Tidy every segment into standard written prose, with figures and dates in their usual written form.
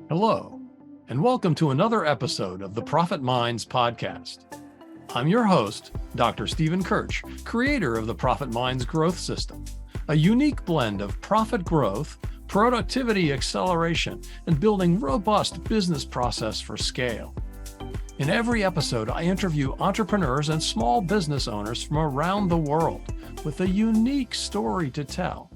Hello, and welcome to another episode of the Profit Minds podcast. I'm your host, Dr. Stephen Kirch, creator of the Profit Minds Growth System, a unique blend of profit growth, productivity acceleration, and building robust business process for scale. In every episode, I interview entrepreneurs and small business owners from around the world with a unique story to tell.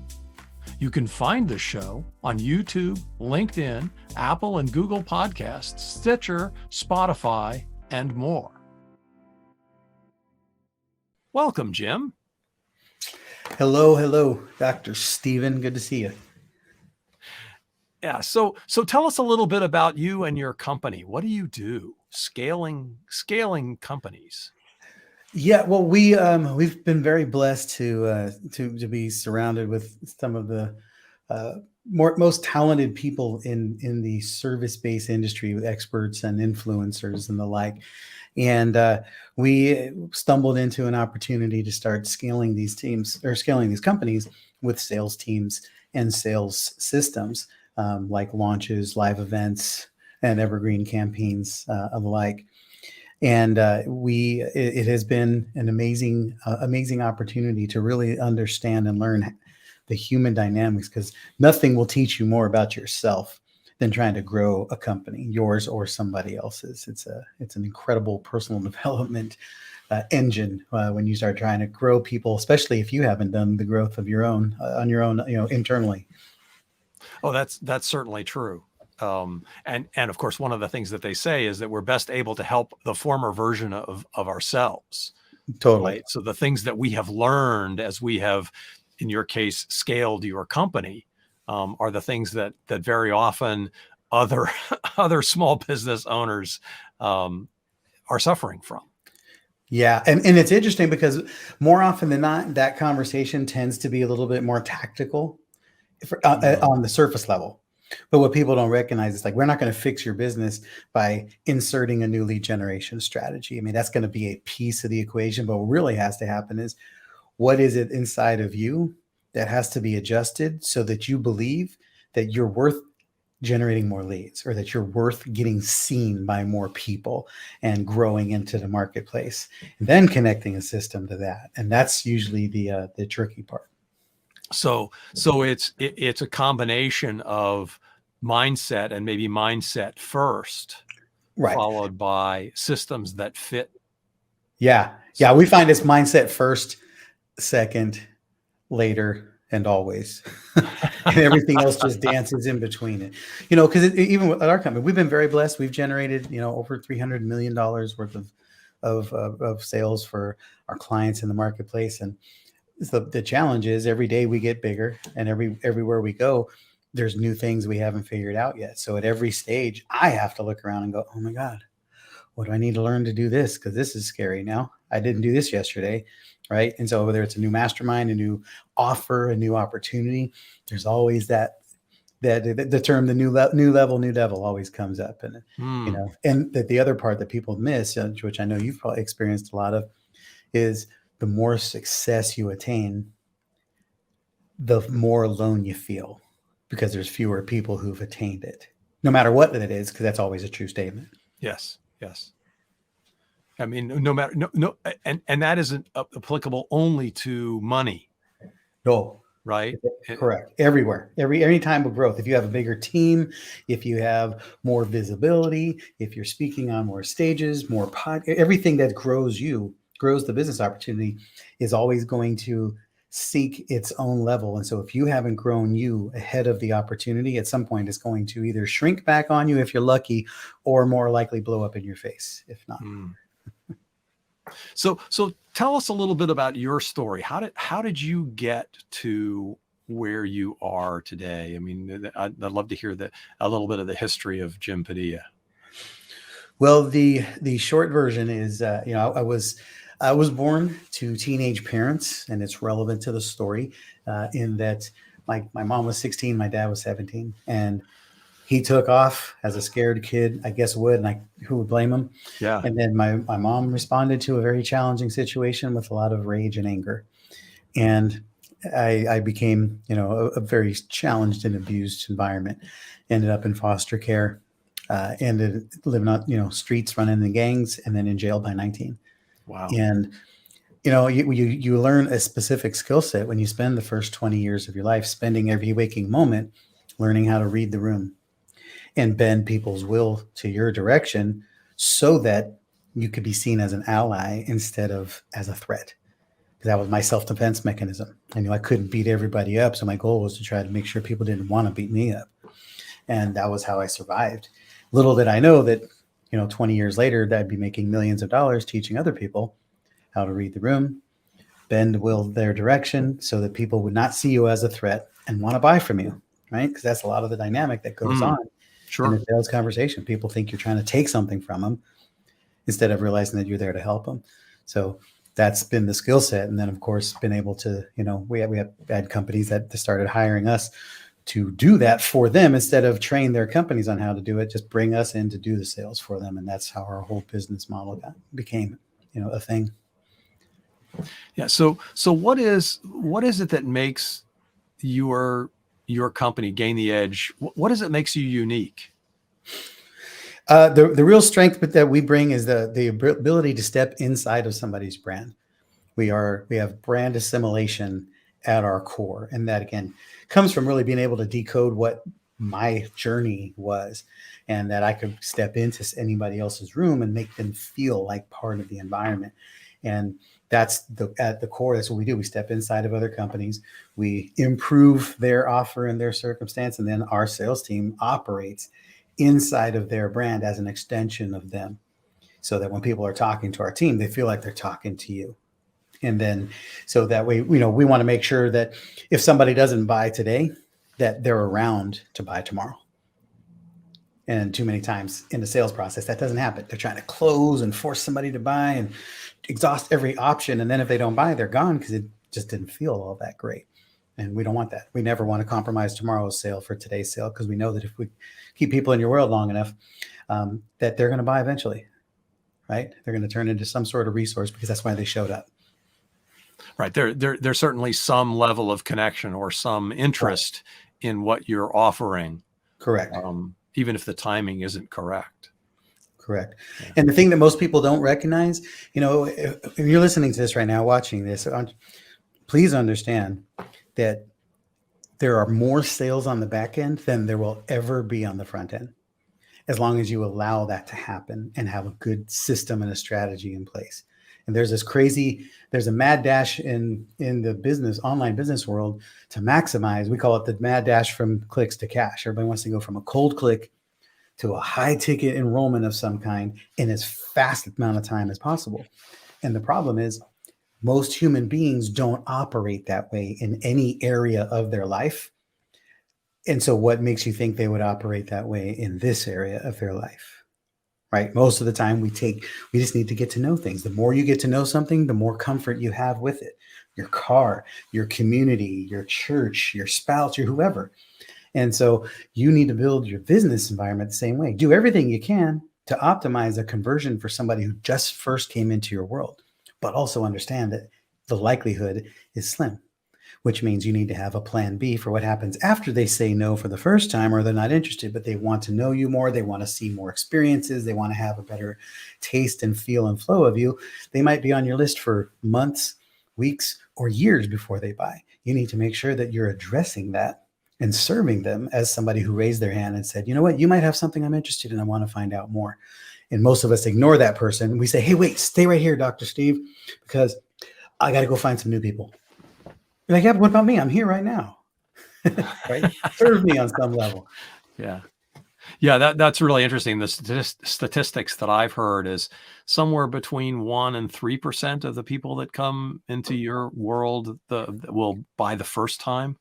You can find the show on YouTube, LinkedIn, Apple and Google Podcasts, Stitcher, Spotify, and more. Welcome, Jim. Hello, Dr. Stephen. Good to see you. Yeah, so tell us a little bit about you and your company. What do you do? Scaling companies. Yeah, well, we've been very blessed to be surrounded with some of the most talented people in the service-based industry, with experts and influencers and the like. And we stumbled into an opportunity to start scaling these companies with sales teams and sales systems, like launches, live events, and evergreen campaigns of the like. And it has been an amazing opportunity to really understand and learn the human dynamics, because nothing will teach you more about yourself than trying to grow a company, yours or somebody else's. It's an incredible personal development engine when you start trying to grow people, especially if you haven't done the growth of your own on your own, internally. Oh, that's certainly true. And of course, one of the things that they say is that we're best able to help the former version of ourselves. Totally. Right? So the things that we have learned as we have, in your case, scaled your company, are the things that very often other small business owners are suffering from. Yeah. And it's interesting because more often than not, that conversation tends to be a little bit more tactical on the surface level. But what people don't recognize is, like, we're not going to fix your business by inserting a new lead generation strategy. I mean, that's going to be a piece of the equation. But what really has to happen is, what is it inside of you that has to be adjusted so that you believe that you're worth generating more leads, or that you're worth getting seen by more people and growing into the marketplace, and then connecting a system to that. And that's usually the tricky part. So it's a combination of mindset, and maybe mindset first, right, followed by systems that fit. Yeah. We find it's mindset first, second, later, and always. And everything else just dances in between it. Because even at our company, we've been very blessed. We've generated, over $300 million worth of sales for our clients in the marketplace. And the challenge is, every day we get bigger, and everywhere we go, there's new things we haven't figured out yet. So at every stage, I have to look around and go, oh my God, what do I need to learn to do this? Because this is scary now. I didn't do this yesterday, right? And so whether it's a new mastermind, a new offer, a new opportunity, there's always that the term, the new level, new devil, always comes up. And and the other part that people miss, which I know you've probably experienced a lot of, is the more success you attain, the more alone you feel, because there's fewer people who've attained it, no matter what it is, because that's always a true statement. Yes. I mean, no matter, and that isn't applicable only to money. No. Right? Correct. Everywhere, any time of growth. If you have a bigger team, if you have more visibility, if you're speaking on more stages, everything that grows the business opportunity is always going to seek its own level. And so if you haven't grown you ahead of the opportunity, at some point it's going to either shrink back on you if you're lucky, or more likely blow up in your face if not. So tell us a little bit about your story. How did you get to where you are today? I mean, I'd love to hear a little bit of the history of Jim Padilla. Well, the short version is, I was born to teenage parents, and it's relevant to the story in that my mom was 16, my dad was 17, and he took off as a scared kid, I guess who would blame him? Yeah. And then my mom responded to a very challenging situation with a lot of rage and anger. And I became, a very challenged and abused environment, ended up in foster care. ended living on, streets, running the gangs, and then in jail by 19. Wow. And, you learn a specific skill set when you spend the first 20 years of your life spending every waking moment learning how to read the room and bend people's will to your direction so that you could be seen as an ally instead of as a threat. Because that was my self-defense mechanism. I knew I couldn't beat everybody up. So my goal was to try to make sure people didn't want to beat me up. And that was how I survived. Little did I know that, 20 years later, that I'd be making millions of dollars teaching other people how to read the room, bend will their direction so that people would not see you as a threat and want to buy from you, right? Because that's a lot of the dynamic that goes on in a sales conversation. People think you're trying to take something from them instead of realizing that you're there to help them. So that's been the skill set. And then, of course, been able to, we had companies that started hiring us to do that for them instead of train their companies on how to do it, just bring us in to do the sales for them. And that's how our whole business model became, a thing. Yeah. So what is it that makes your company gain the edge? What is it makes you unique? The real strength that we bring is the ability to step inside of somebody's brand. We have brand assimilation at our core. And that, again, comes from really being able to decode what my journey was, and that I could step into anybody else's room and make them feel like part of the environment. And that's at the core. That's what we do. We step inside of other companies. We improve their offer and their circumstance. And then our sales team operates inside of their brand as an extension of them, so that when people are talking to our team, they feel like they're talking to you. And then, so that way, we want to make sure that if somebody doesn't buy today, that they're around to buy tomorrow. And too many times in the sales process, that doesn't happen. They're trying to close and force somebody to buy and exhaust every option. And then if they don't buy, they're gone because it just didn't feel all that great. And we don't want that. We never want to compromise tomorrow's sale for today's sale, because we know that if we keep people in your world long enough, that they're going to buy eventually, right? They're going to turn into some sort of resource because that's why they showed up. Right. There's certainly some level of connection or some interest in what you're offering. Correct. Even if the timing isn't correct. Correct. Yeah. And the thing that most people don't recognize, if you're listening to this right now, watching this, please understand that there are more sales on the back end than there will ever be on the front end, as long as you allow that to happen and have a good system and a strategy in place. And there's a mad dash in the online business world to maximize. We call it the mad dash from clicks to cash. Everybody wants to go from a cold click to a high ticket enrollment of some kind in as fast amount of time as possible. And the problem is, most human beings don't operate that way in any area of their life. And so what makes you think they would operate that way in this area of their life, right? Most of the time we just need to get to know things. The more you get to know something, the more comfort you have with it. Your car, your community, your church, your spouse, your whoever. And so you need to build your business environment the same way. Do everything you can to optimize a conversion for somebody who just first came into your world, but also understand that the likelihood is slim, which means you need to have a plan B for what happens after they say no for the first time, or they're not interested, but they want to know you more. They want to see more experiences. They want to have a better taste and feel and flow of you. They might be on your list for months, weeks, or years before they buy. You need to make sure that you're addressing that and serving them as somebody who raised their hand and said, you know what, you might have something I'm interested in. I want to find out more. And most of us ignore that person. We say, hey, wait, stay right here, Dr. Steve, because I got to go find some new people. You're like, yeah, but what about me? I'm here right now. Right? Serve me on some level. Yeah. Yeah, that's really interesting. The statistics that I've heard is somewhere between 1% and 3% of the people that come into your world will buy the first time.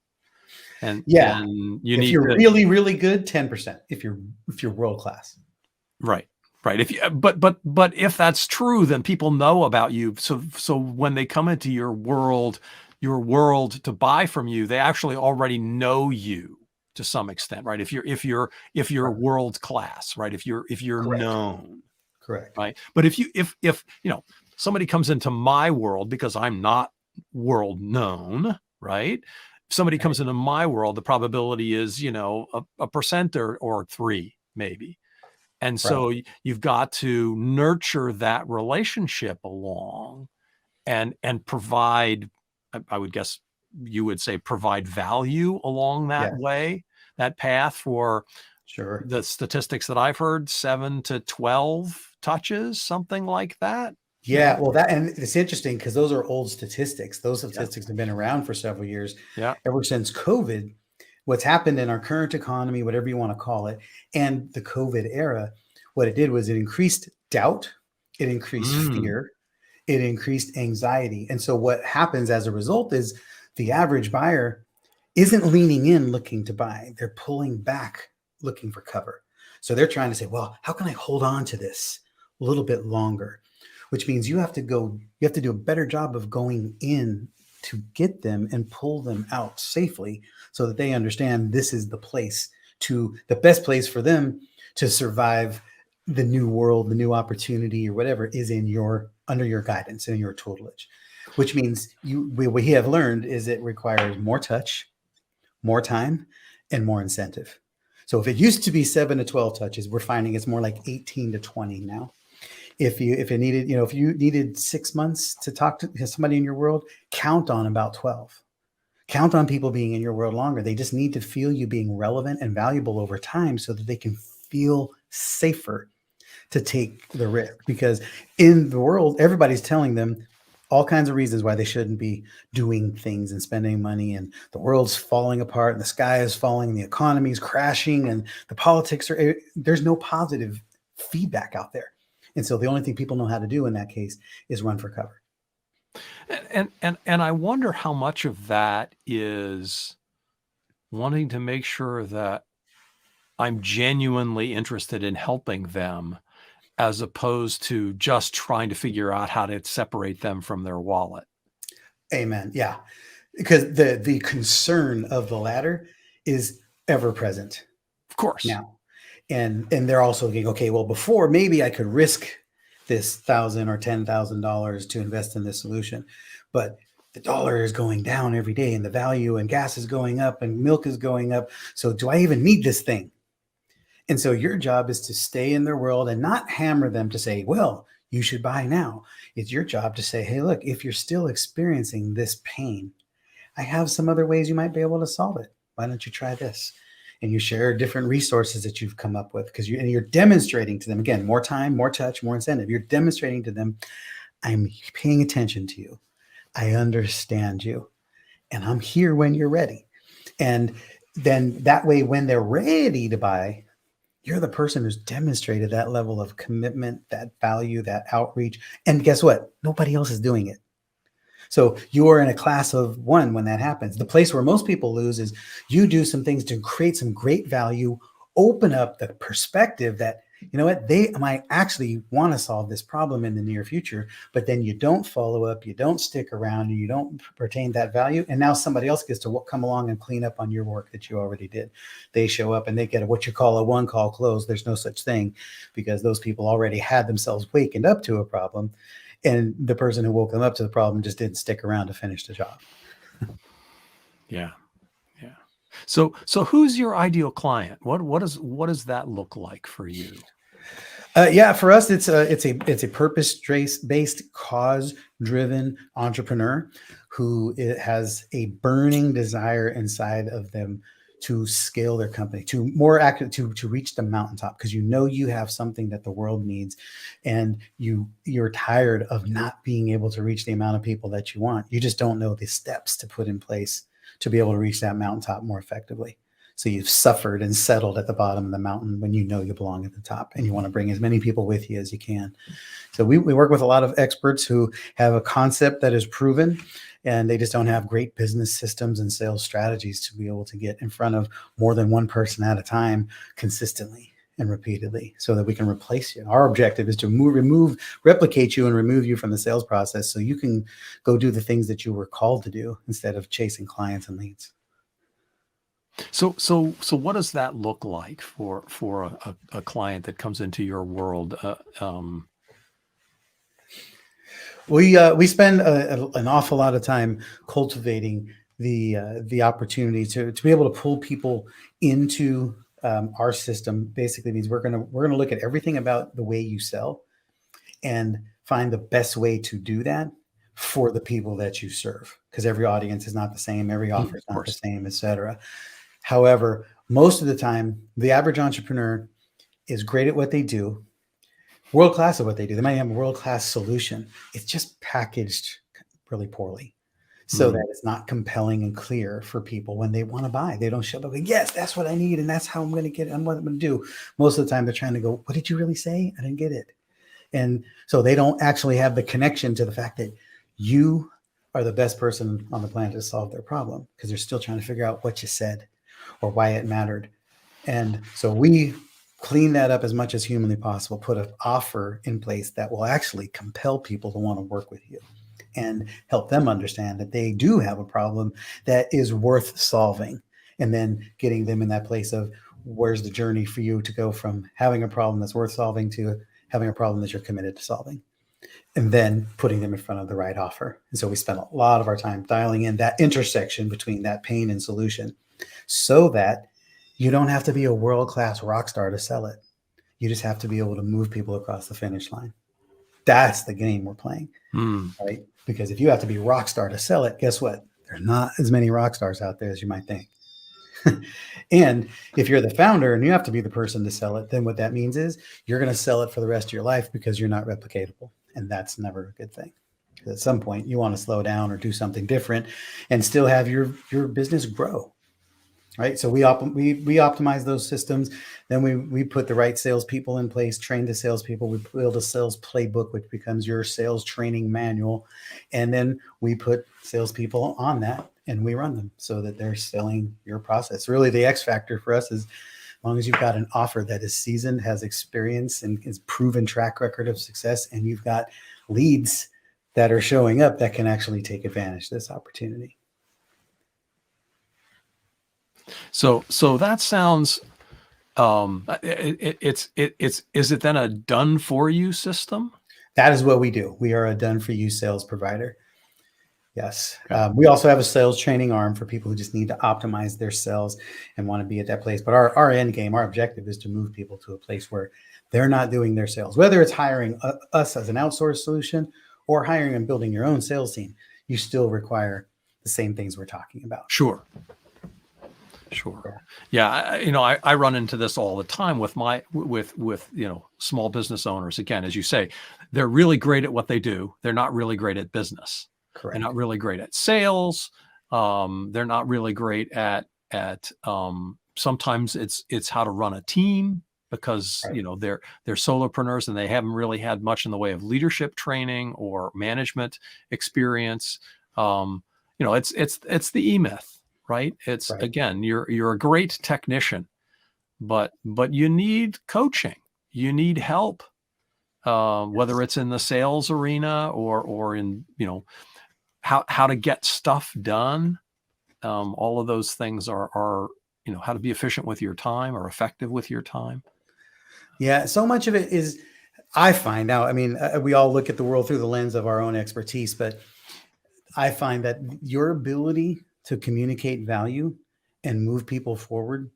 And yeah, and if you're really, really good, 10%. If you're world class, right. But if that's true, then people know about you. So when they come into your world to buy from you, they actually already know you to some extent, right? If you're right. world class, right? If you're Correct. known, correct, right? But if somebody comes into my world because I'm not world known, right? If somebody comes into my world, the probability is, a percent or 3 maybe. And Right. so you've got to nurture that relationship along and provide, I would guess you would say, provide value along that Yeah. way, that path. For Sure. the statistics that I've heard, 7 to 12 touches, something like that. Yeah, well, and it's interesting because those are old statistics. Those Yeah. statistics have been around for several years, Yeah. ever since COVID. What's happened in our current economy, whatever you want to call it, and the COVID era, what it did was it increased doubt, it increased fear, it increased anxiety. And so what happens as a result is the average buyer isn't leaning in looking to buy. They're pulling back looking for cover. So they're trying to say, well, how can I hold on to this a little bit longer? Which means you have to do a better job of going in to get them and pull them out safely so that they understand this is the best place for them to survive the new world, the new opportunity or whatever is under your guidance and your tutelage, which means what we have learned is it requires more touch, more time, and more incentive. So if it used to be 7 to 12 touches, we're finding it's more like 18 to 20 now. If you needed 6 months to talk to somebody in your world, count on about 12. Count on people being in your world longer. They just need to feel you being relevant and valuable over time so that they can feel safer to take the risk. Because in the world, everybody's telling them all kinds of reasons why they shouldn't be doing things and spending money, and the world's falling apart and the sky is falling and the economy is crashing and the politics there's no positive feedback out there. And so the only thing people know how to do in that case is run for cover. And I wonder how much of that is wanting to make sure that I'm genuinely interested in helping them, as opposed to just trying to figure out how to separate them from their wallet. Amen. Yeah. Because the concern of the latter is ever present. Of course. Now. And they're also thinking, okay, well, before maybe I could risk this $1,000 or $10,000 to invest in this solution, but the dollar is going down every day and the value and gas is going up and milk is going up. So do I even need this thing? And so your job is to stay in their world and not hammer them to say, well, you should buy now. It's your job to say, hey, look, if you're still experiencing this pain, I have some other ways you might be able to solve it. Why don't you try this? And you share different resources that you've come up with because you're demonstrating to them, again, more time, more touch, more incentive. You're demonstrating to them, I'm paying attention to you. I understand you. And I'm here when you're ready. And then that way, when they're ready to buy, you're the person who's demonstrated that level of commitment, that value, that outreach. And guess what? Nobody else is doing it. So you are in a class of one when that happens. The place where most people lose is you do some things to create some great value, open up the perspective that, you know what, they might actually want to solve this problem in the near future, but then you don't follow up, you don't stick around, and you don't retain that value. And now somebody else gets to come along and clean up on your work that you already did. They show up and they get what you call a one call close. There's no such thing because those people already had themselves wakened up to a problem. And the person who woke them up to the problem just didn't stick around to finish the job. Yeah. Yeah. So who's your ideal client? What does that look like for you? Yeah, for us, it's a purpose-based, cause-driven entrepreneur who has a burning desire inside of them to scale their company, to reach the mountaintop, because you have something that the world needs, and you're tired of not being able to reach the amount of people that you want. You just don't know the steps to put in place to be able to reach that mountaintop more effectively. So you've suffered and settled at the bottom of the mountain when you know you belong at the top, and you want to bring as many people with you as you can. So we work with a lot of experts who have a concept that is proven, and they just don't have great business systems and sales strategies to be able to get in front of more than one person at a time consistently and repeatedly so that we can replace you. Our objective is to replicate you and remove you from the sales process so you can go do the things that you were called to do instead of chasing clients and leads. So what does that look like for a client that comes into your world? We spend an awful lot of time cultivating the opportunity to be able to pull people into our system basically means we're gonna look at everything about the way you sell and find the best way to do that for the people that you serve, because every audience is not the same, every offer is not the same, et cetera. However, most of the time, the average entrepreneur is great at what they do, world class at what they do. They might have a world class solution. It's just packaged really poorly, so that it's not compelling and clear for people when they want to buy. They don't show up like, yes, that's what I need, and that's how I'm going to get it, and what I'm going to do. Most of the time, they're trying to go, what did you really say? I didn't get it. And so they don't actually have the connection to the fact that you are the best person on the planet to solve their problem, because they're still trying to figure out what you said or why it mattered. And so we clean that up as much as humanly possible, put an offer in place that will actually compel people to want to work with you and help them understand that they do have a problem that is worth solving. And then getting them in that place of, where's the journey for you to go from having a problem that's worth solving to having a problem that you're committed to solving, and then putting them in front of the right offer. And so we spend a lot of our time dialing in that intersection between that pain and solution, so that you don't have to be a world-class rock star to sell it. You just have to be able to move people across the finish line. That's the game we're playing, right? Because if you have to be a rock star to sell it, guess what? There's not as many rock stars out there as you might think. And if you're the founder and you have to be the person to sell it, then what that means is you're going to sell it for the rest of your life, because you're not replicatable. And that's never a good thing. At some point, you want to slow down or do something different and still have your business grow. Right. So we optimize those systems. Then we put the right salespeople in place, train the salespeople. We build a sales playbook, which becomes your sales training manual. And then we put salespeople on that and we run them so that they're selling your process. Really, the X factor for us is, as long as you've got an offer that is seasoned, has experience, and is proven track record of success, and you've got leads that are showing up that can actually take advantage of this opportunity. So that sounds, is it then a done for you system? That is what we do. We are a done for you sales provider. Yes. Okay. We also have a sales training arm for people who just need to optimize their sales and want to be at that place. But our end game, our objective is to move people to a place where they're not doing their sales, whether it's hiring us as an outsourced solution or hiring and building your own sales team. You still require the same things we're talking about. Sure. Yeah. I run into this all the time with small business owners. Again, as you say, they're really great at what they do. They're not really great at business. Correct. They're not really great at sales. They're not really great at sometimes it's how to run a team, because right. They're solopreneurs and they haven't really had much in the way of leadership training or management experience. It's the E-Myth. Right. It's right. Again, you're a great technician, but you need coaching. You need help, whether it's in the sales arena or in, how to get stuff done. All of those things are, how to be efficient with your time or effective with your time. Yeah. So much of it is, I find now, we all look at the world through the lens of our own expertise, but I find that your ability to communicate value and move people forward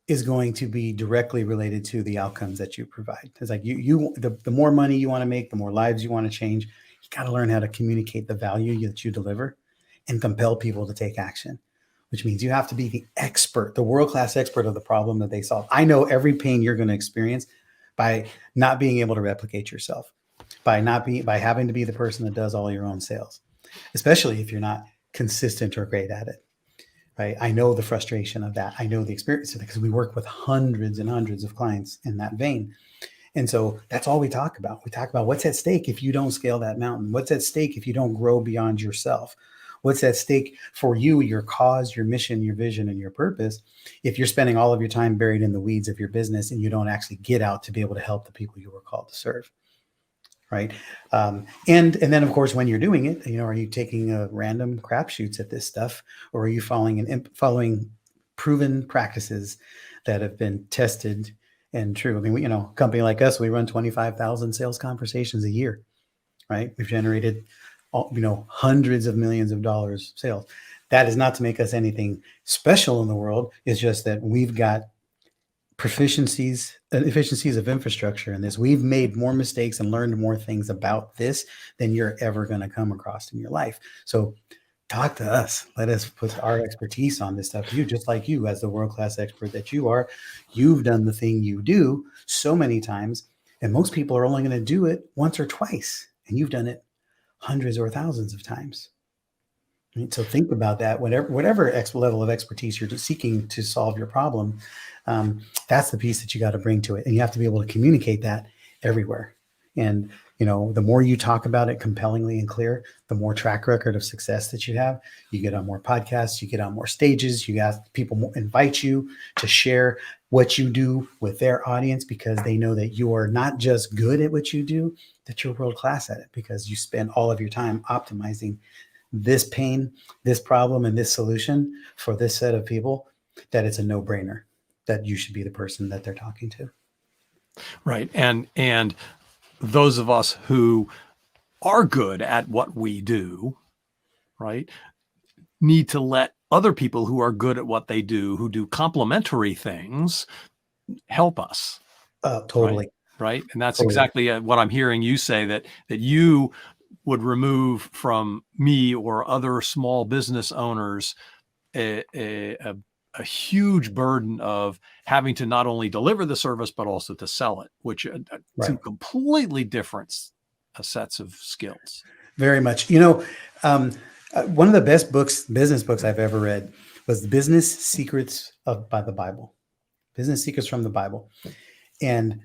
is going to be directly related to the outcomes that you provide. It's like the more money you want to make, the more lives you want to change, you got to learn how to communicate the value that you deliver and compel people to take action, which means you have to be the expert, the world-class expert of the problem that they solve. I know every pain you're going to experience by not being able to replicate yourself, by having to be the person that does all your own sales, especially if you're not consistent or great at it, right? I know the frustration of that. I know the experience of it, because we work with hundreds and hundreds of clients in that vein. And so that's all we talk about. We talk about what's at stake if you don't scale that mountain. What's at stake if you don't grow beyond yourself? What's at stake for you, your cause, your mission, your vision, and your purpose, if you're spending all of your time buried in the weeds of your business and you don't actually get out to be able to help the people you were called to serve? Right. And then, of course, when you're doing it, are you taking random crapshoots at this stuff, or are you following proven practices that have been tested and true? A company like us, we run 25,000 sales conversations a year. Right. We've generated, hundreds of millions of dollars sales. That is not to make us anything special in the world. It's just that we've got efficiencies of infrastructure in this. We've made more mistakes and learned more things about this than you're ever going to come across in your life. So talk to us. Let us put our expertise on this stuff. You, just like you, as the world-class expert that you are, you've done the thing you do so many times, and most people are only going to do it once or twice, and you've done it hundreds or thousands of times. Right? So think about that. Whatever level of expertise you're seeking to solve your problem, that's the piece that you got to bring to it, and you have to be able to communicate that everywhere. And the more you talk about it compellingly and clear, the more track record of success that you have. You get on more podcasts, you get on more stages, you ask people invite you to share what you do with their audience, because they know that you are not just good at what you do, that you're world class at it, because you spend all of your time optimizing this pain, this problem, and this solution for this set of people, that it's a no-brainer that you should be the person that they're talking to. Right. And those of us who are good at what we do, right, need to let other people who are good at what they do, who do complementary things, help us. Totally. Right. And that's exactly what I'm hearing you say, that you would remove from me or other small business owners a huge burden of having to not only deliver the service, but also to sell it, which are two completely different sets of skills. Very much. One of the best business books I've ever read was The Business Secrets by the Bible. Business Secrets from the Bible. And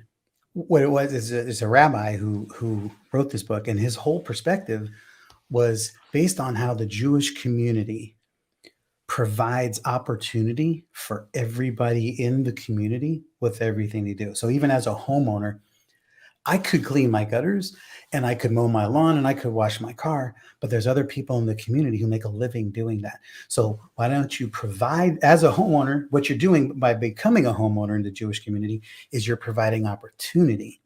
what it was is a rabbi who wrote this book, and his whole perspective was based on how the Jewish community provides opportunity for everybody in the community with everything they do. So even as a homeowner, I could clean my gutters and I could mow my lawn and I could wash my car, but there's other people in the community who make a living doing that. So why don't you provide, as a homeowner, what you're doing by becoming a homeowner in the Jewish community is you're providing opportunity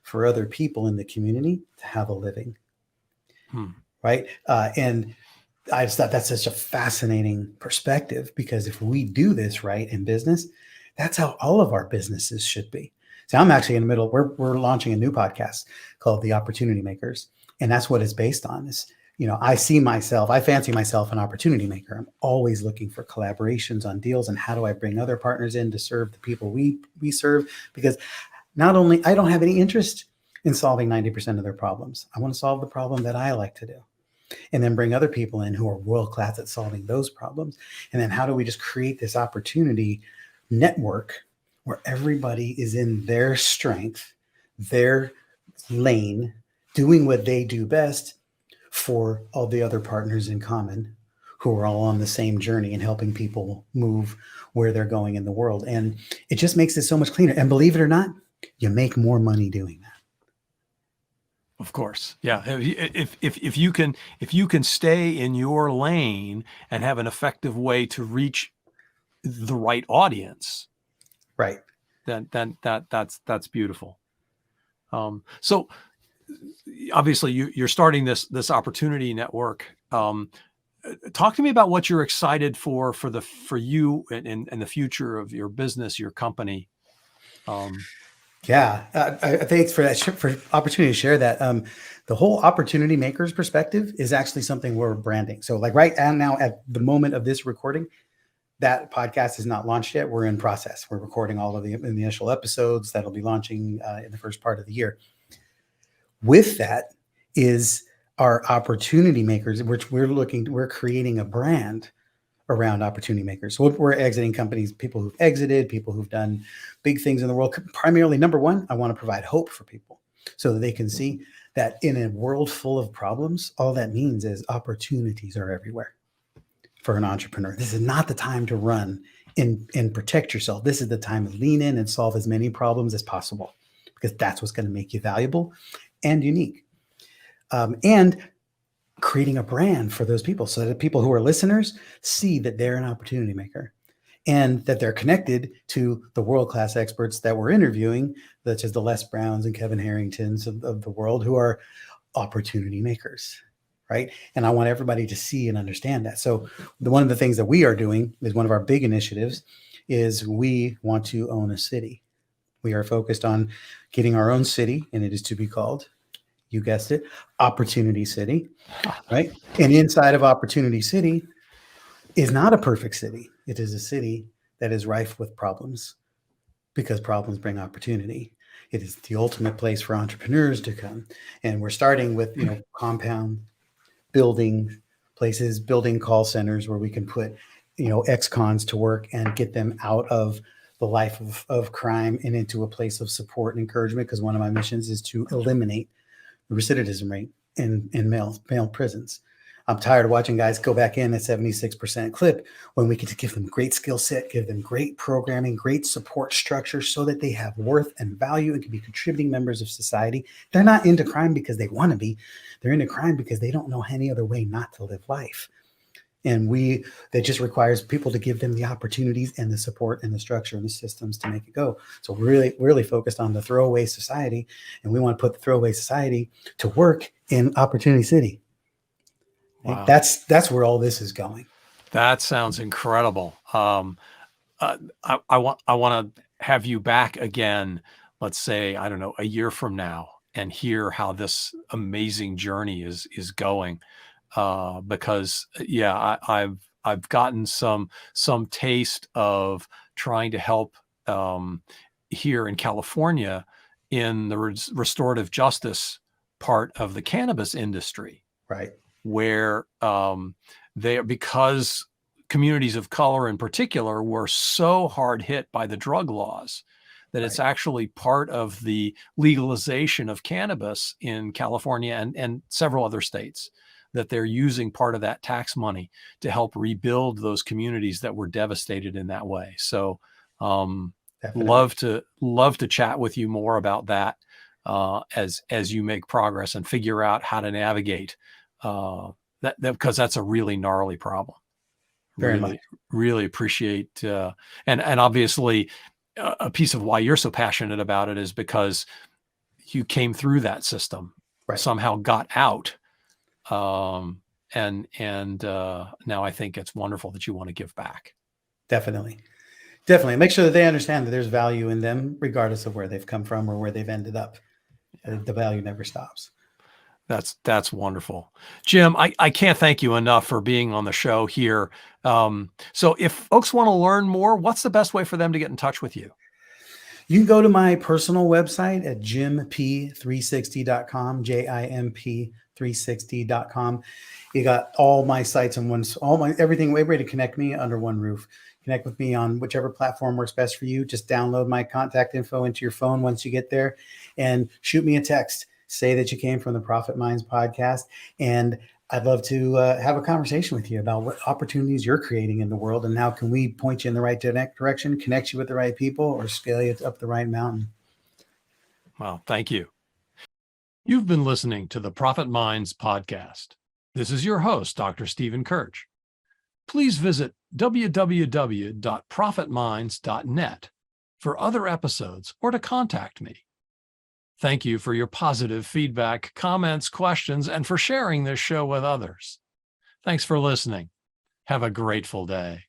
for other people in the community to have a living. Right. And I just thought that's such a fascinating perspective, because if we do this right in business, that's how all of our businesses should be. So I'm actually in the middle. We're launching a new podcast called The Opportunity Makers, and that's what it's based on. Is I fancy myself an opportunity maker. I'm always looking for collaborations on deals, and how do I bring other partners in to serve the people we serve? Because not only I don't have any interest in solving 90% of their problems, I want to solve the problem that I like to do, and then bring other people in who are world class at solving those problems. And then how do we just create this opportunity network where everybody is in their strength, their lane, doing what they do best for all the other partners in common who are all on the same journey and helping people move where they're going in the world. And it just makes it so much cleaner. And believe it or not, you make more money doing that. Of course. Yeah. If you can stay in your lane and have an effective way to reach the right audience, right, then that's beautiful. So obviously you're starting this opportunity network. Talk to me about what you're excited for you and the future of your business, your company. Thanks for that, for opportunity to share that. The whole opportunity makers perspective is actually something we're branding. So like right now, at the moment of this recording, that podcast is not launched yet. We're in process. We're recording all of the initial episodes that'll be launching in the first part of the year. With that is our opportunity makers, which we're creating a brand around opportunity makers. So we're exiting companies, people who've exited, people who've done big things in the world. Primarily, number one, I want to provide hope for people so that they can see that in a world full of problems, all that means is opportunities are everywhere for an entrepreneur. This is not the time to run and protect yourself. This is the time to lean in and solve as many problems as possible, because that's what's going to make you valuable and unique. And creating a brand for those people so that people who are listeners see that they're an opportunity maker and that they're connected to the world-class experts that we're interviewing, such as the Les Browns and Kevin Harringtons of the world, who are opportunity makers, right? And I want everybody to see and understand that. So one of the things that we are doing is one of our big initiatives is we want to own a city. We are focused on getting our own city, and it is to be called, you guessed it, Opportunity City, right? And inside of Opportunity City is not a perfect city. It is a city that is rife with problems, because problems bring opportunity. It is the ultimate place for entrepreneurs to come. And we're starting with, compound building places, building call centers where we can put, ex-cons to work and get them out of the life of crime and into a place of support and encouragement. Because one of my missions is to eliminate the recidivism rate in male prisons. I'm tired of watching guys go back in at 76% clip when we could give them great skill set, give them great programming, great support structure so that they have worth and value and can be contributing members of society. They're not into crime because they want to be. They're into crime because they don't know any other way not to live life. And that just requires people to give them the opportunities and the support and the structure and the systems to make it go. So we're really focused on the throwaway society, and we want to put the throwaway society to work in Opportunity City. Wow. That's where all this is going. That sounds incredible. I want to have you back again, let's say, I don't know, a year from now, and hear how this amazing journey is going. Because I've gotten some taste of trying to help here in California in the restorative justice part of the cannabis industry, right? Where because communities of color in particular were so hard hit by the drug laws that it's actually part of the legalization of cannabis in California and several other states, that they're using part of that tax money to help rebuild those communities that were devastated in that way. So love to chat with you more about that as you make progress and figure out how to navigate that because that's a really gnarly problem. Really appreciate and obviously a piece of why you're so passionate about it is because you came through that system, somehow got out. And now I think it's wonderful that you want to give back. Definitely make sure that they understand that there's value in them regardless of where they've come from or where they've ended up. The value never stops. That's wonderful. Jim, I can't thank you enough for being on the show here. So if folks want to learn more, what's the best way for them to get in touch with you? You can go to my personal website at jimp360.com, JIMP360.com. You got all my sites and everything, way to connect me under one roof. Connect with me on whichever platform works best for you. Just download my contact info into your phone once you get there and shoot me a text. Say that you came from the Profit Minds podcast, and I'd love to have a conversation with you about what opportunities you're creating in the world, and how can we point you in the right direction, connect you with the right people, or scale you up the right mountain. Well, thank you. You've been listening to the Profit Minds podcast. This is your host, Dr. Stephen Kirch. Please visit www.profitminds.net for other episodes or to contact me. Thank you for your positive feedback, comments, questions, and for sharing this show with others. Thanks for listening. Have a grateful day.